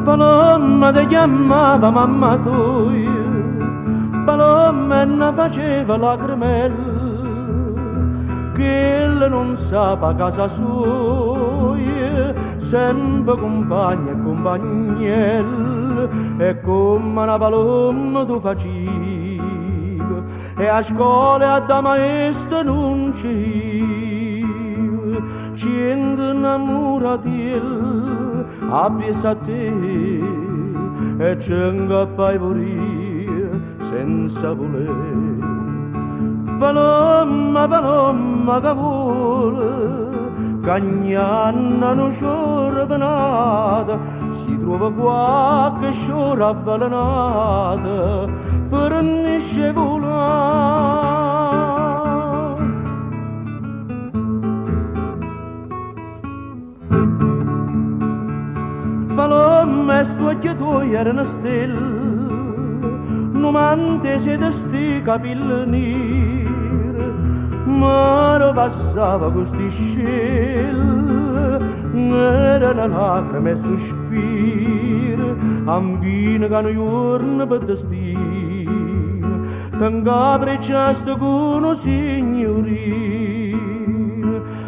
Palomma che chiamava mamma tua, palomma e ne faceva lacrimelle, che elle non sa a casa sua, sempre compagna e compagnelle, e come una palomma tu facevi, e a scuola a da maestra non ci innamorati appiessa a te e ci ingappai pure senza voler. Palomma, palomma che vuole, cagnanna non sciora penata, si trova qualche sciora avvelenata, fornisce volare. Palomma e sto occhio tuoi erano stelle, non mantesi da sti capelli neri, ma passava con sti scelle, erano lacrime e sospiri, ambine che non giorno per destino, tanga precciasto con una signorina,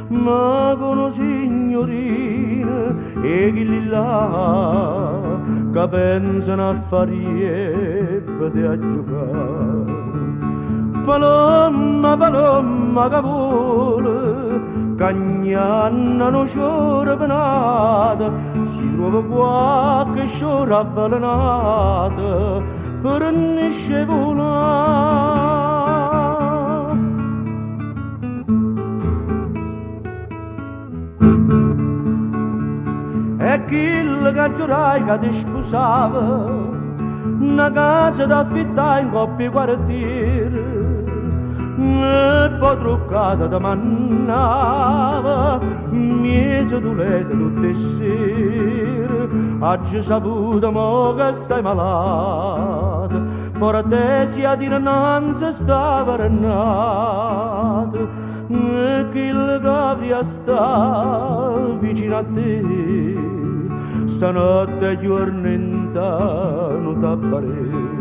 ma con una signorina, e chi là che pensano a fare per a giocare. Palomma, palomma che vuole, cagnanna non sciora penata, si trova qualche sciora avvelenata, fornisce volare. E chi che giurai che ti sposava, una casa da affittare in coppie quartiere, e poi truccata da mannava, miezza d'ulete tutte le sere, oggi saputo mo che stai malata, forte a dire innanzi stava renata, e chi che avrà sta vicino a te, stanotte giorno non t'appare.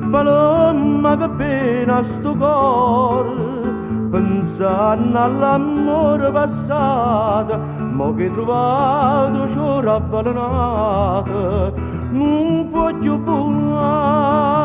Palomma che pena sto cuore, pensando all'amore passato, mo che trovato c'ho avvelenata, non può più volare.